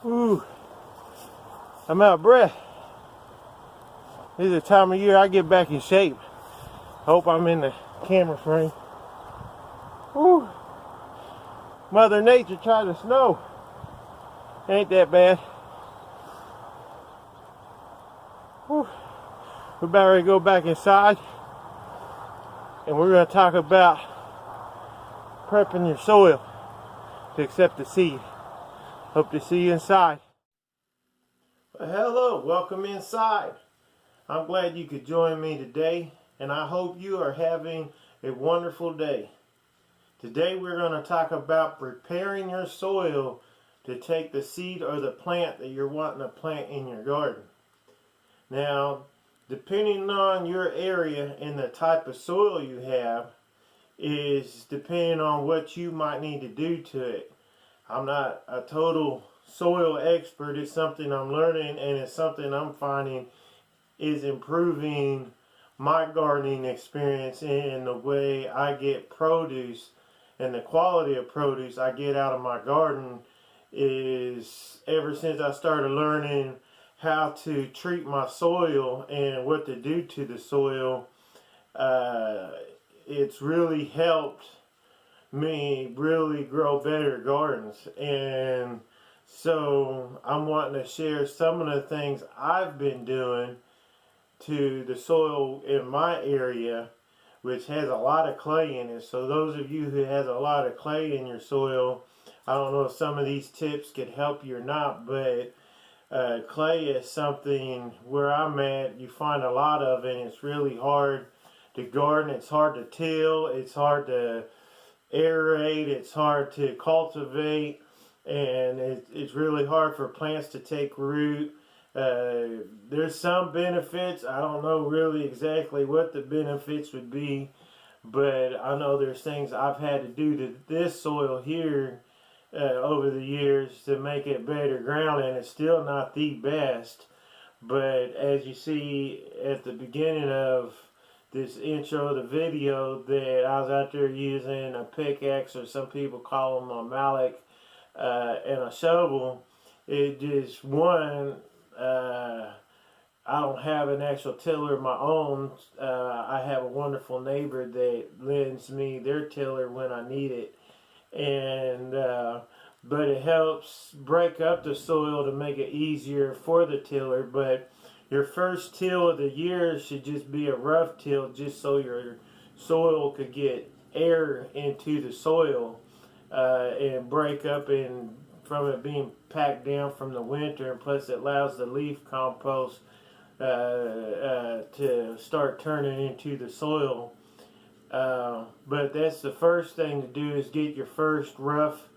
Ooh, I'm out of breath. This is the time of year I get back in shape. Hope I'm in the camera frame. Ooh. Mother Nature tried to snow. Ain't that bad. Whew. We're about ready to go back inside, and we're going to talk about prepping your soil to accept the seed. Hope to see you inside. Well, hello, welcome inside. I'm glad you could join me today, and I hope you are having a wonderful day. Today we're going to talk about preparing your soil to take the seed or the plant that you're wanting to plant in your garden. Now, depending on your area and the type of soil you have is depending on what you might need to do to it. I'm not a total soil expert. It's something I'm learning, and it's something I'm finding is improving my gardening experience and the way I get produce and the quality of produce I get out of my garden. Is ever since I started learning how to treat my soil and what to do to the soil, it's really helped me really grow better gardens. And so I'm wanting to share some of the things I've been doing to the soil in my area, which has a lot of clay in it. So those of you who has a lot of clay in your soil, I don't know if some of these tips could help you or not, but clay is something where I'm at, you find a lot of it, and it's really hard to garden. It's hard to till, it's hard to aerate, it's hard to cultivate, and it's really hard for plants to take root. There's some benefits. I don't know really exactly what the benefits would be, but I know there's things I've had to do to this soil here over the years to make it better ground, and it's still not the best. But as you see at the beginning of this intro of the video, that I was out there using a pickaxe, or some people call them a mallet, and a shovel. It just, one, I don't have an actual tiller of my own. I have a wonderful neighbor that lends me their tiller when I need it. And but it helps break up the soil to make it easier for the tiller. But your first till of the year should just be a rough till, just so your soil could get air into the soil and break up and from it being packed down from the winter. And plus it allows the leaf compost to start turning into the soil. But that's the first thing to do, is get your first rough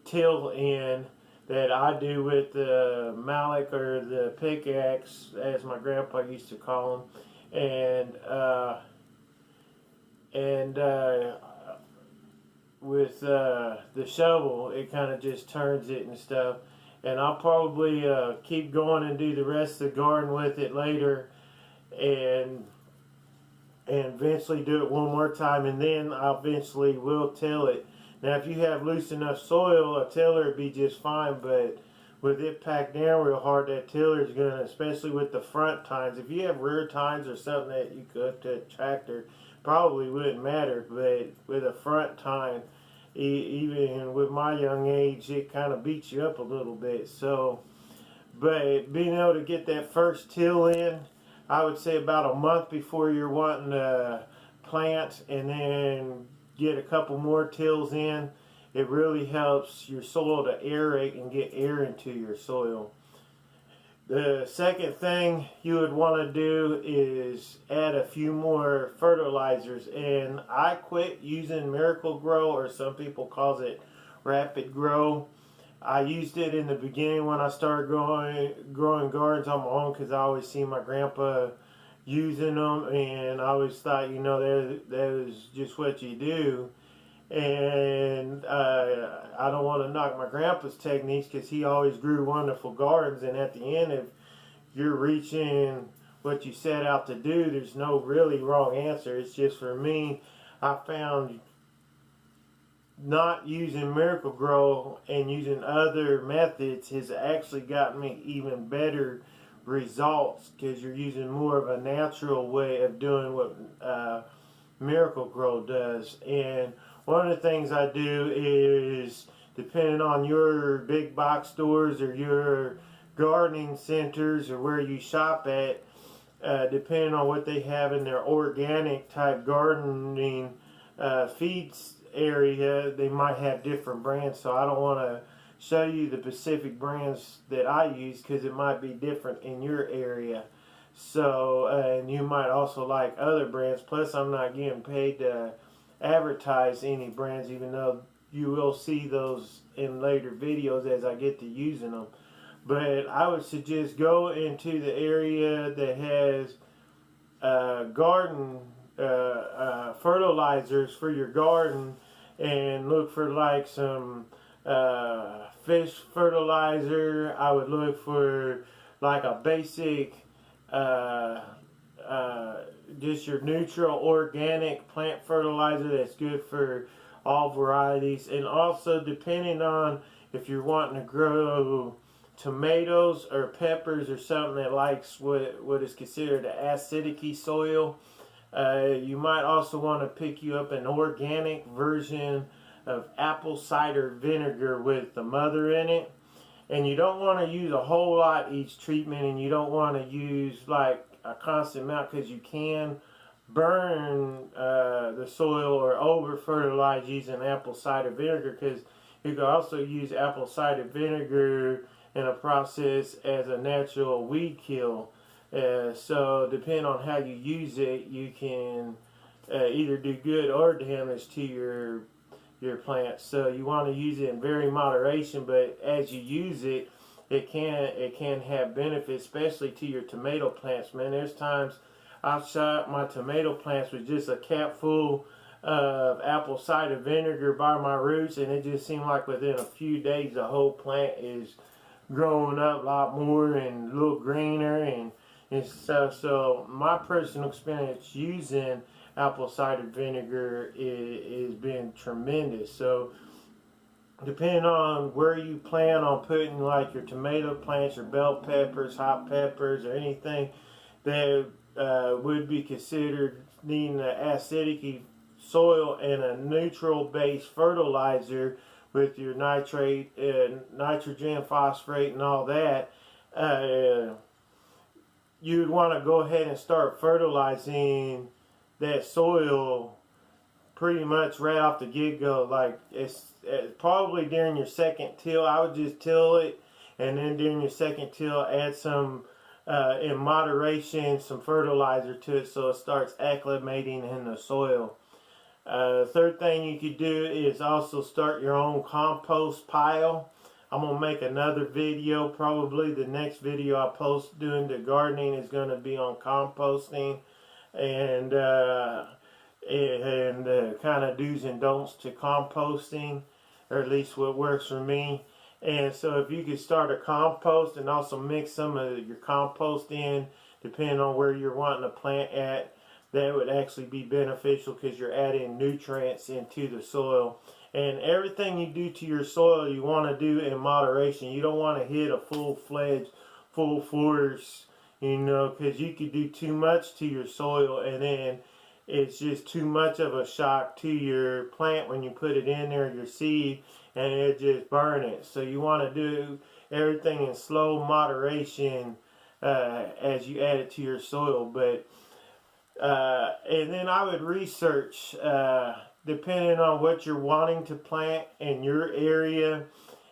till in, that I do with the mallet or the pickaxe, as my grandpa used to call them, and with the shovel, it kind of just turns it and stuff. And I'll probably keep going and do the rest of the garden with it later, and eventually do it one more time, and then I eventually will till it. Now, if you have loose enough soil, a tiller would be just fine, but with it packed down real hard, that tiller is going to, especially with the front tines, if you have rear tines or something that you could hook to a tractor, probably wouldn't matter. But with a front tine, even with my young age, it kind of beats you up a little bit. So, but being able to get that first till in, I would say about a month before you're wanting to plant, and then get a couple more tills in, it really helps your soil to aerate and get air into your soil. The second thing you would want to do is add a few more fertilizers, and I quit using Miracle Grow, or some people call it Rapid Grow. I used it in the beginning when I started growing gardens on my own, because I always see my grandpa using them, and I always thought, you know, that was just what you do. And I don't want to knock my grandpa's techniques, because he always grew wonderful gardens, and at the end, if you're reaching what you set out to do, there's no really wrong answer. It's just, for me, I found not using Miracle Grow and using other methods has actually gotten me even better results, because you're using more of a natural way of doing what Miracle Grow does. And one of the things I do is, depending on your big box stores or your gardening centers or where you shop at, depending on what they have in their organic type gardening feeds area, they might have different brands. So I don't want to show you the specific brands that I use, because it might be different in your area. So and you might also like other brands. Plus, I'm not getting paid to advertise any brands, even though you will see those in later videos as I get to using them. But I would suggest go into the area that has garden fertilizers for your garden, and look for like some fish fertilizer. I would look for like a basic just your neutral organic plant fertilizer that's good for all varieties. And also, depending on if you're wanting to grow tomatoes or peppers or something that likes what is considered an acidic soil, you might also want to pick you up an organic version of apple cider vinegar with the mother in it. And you don't want to use a whole lot each treatment, and you don't want to use like a constant amount, because you can burn the soil or over fertilize using apple cider vinegar, because you can also use apple cider vinegar in a process as a natural weed kill. So depending on how you use it, you can either do good or damage to your plants. So you want to use it in very moderation, but as you use it, it can have benefits, especially to your tomato plants. Man, there's times I've shot my tomato plants with just a cap full of apple cider vinegar by my roots, and it just seemed like within a few days the whole plant is growing up a lot more and a little greener and stuff. So my personal experience using apple cider vinegar is been tremendous. So depending on where you plan on putting like your tomato plants, your bell peppers, hot peppers, or anything that would be considered needing an acidic soil and a neutral based fertilizer with your nitrate, nitrogen, phosphate, and all that, you'd want to go ahead and start fertilizing that soil pretty much right off the get-go. Like it's probably during your second till. I would just till it, and then during your second till add some in moderation some fertilizer to it, so it starts acclimating in the soil. Third thing you could do is also start your own compost pile. I'm going to make another video. Probably the next video I post doing the gardening is going to be on composting and kind of do's and don'ts to composting, or at least what works for me. And so if you could start a compost and also mix some of your compost in, depending on where you're wanting to plant at, that would actually be beneficial, because you're adding nutrients into the soil. And everything you do to your soil, you want to do in moderation. You don't want to hit a full-fledged, full force, you know, because you could do too much to your soil, and then it's just too much of a shock to your plant when you put it in there, your seed, and it just burn it. So you want to do everything in slow moderation as you add it to your soil. But and then I would research, depending on what you're wanting to plant in your area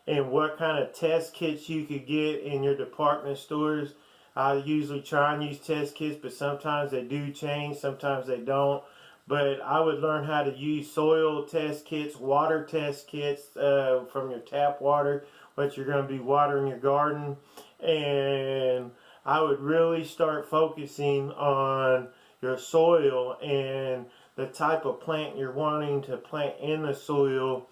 and what kind of test kits you could get in your department stores. I usually try and use test kits, but sometimes they do change, sometimes they don't. But I would learn how to use soil test kits, water test kits from your tap water, what you're going to be watering your garden. And I would really start focusing on your soil and the type of plant you're wanting to plant in the soil,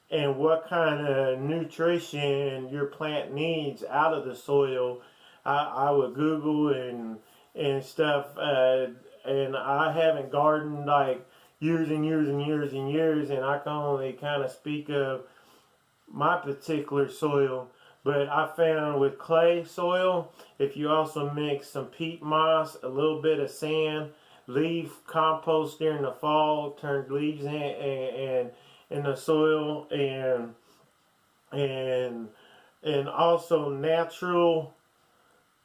and what kind of nutrition your plant needs out of the soil. I would Google and stuff, and I haven't gardened like years and years and years and years, and I can only kind of speak of my particular soil. But I found with clay soil, if you also mix some peat moss, a little bit of sand, leaf compost during the fall, turn leaves in the soil, and also natural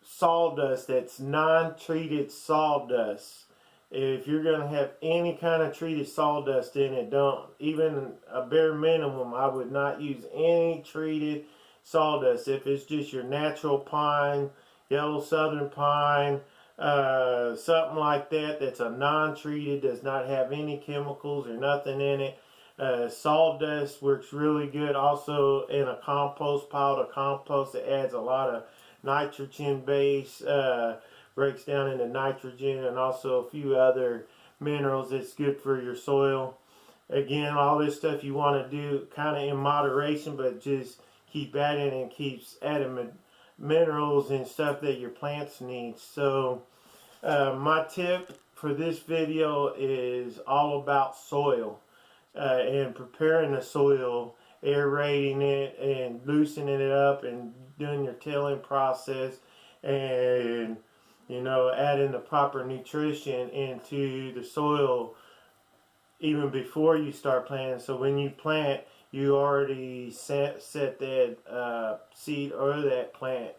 sawdust that's non-treated sawdust. If you're going to have any kind of treated sawdust in it, don't, even a bare minimum, I would not use any treated sawdust. If it's just your natural pine, yellow southern pine, something like that, that's a non-treated, does not have any chemicals or nothing in it. Sawdust works really good also in a compost pile. The compost, it adds a lot of nitrogen base, breaks down into nitrogen and also a few other minerals. It's good for your soil. Again, all this stuff you want to do kind of in moderation, but just keep adding and keeps adding minerals and stuff that your plants need. So my tip for this video is all about soil and preparing the soil, aerating it and loosening it up and doing your tilling process, and adding the proper nutrition into the soil even before you start planting. So when you plant, you already set that seed or that plant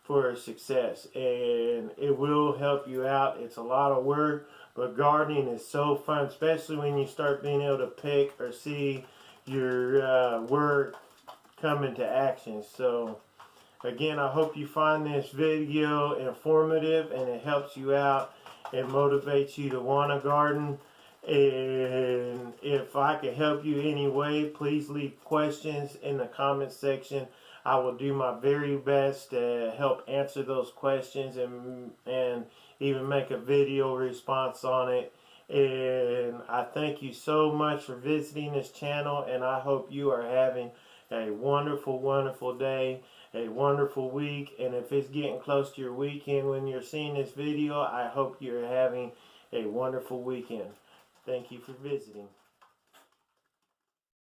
for success, and it will help you out. It's a lot of work, but gardening is so fun, especially when you start being able to pick or see your work come into action. So again, I hope you find this video informative and it helps you out and motivates you to want to garden. And if I can help you any way, please leave questions in the comment section. I will do my very best to help answer those questions and even make a video response on it. And I thank you so much for visiting this channel, and I hope you are having a wonderful, wonderful day, a wonderful week. And if it's getting close to your weekend when you're seeing this video, I hope you're having a wonderful weekend. Thank you for visiting.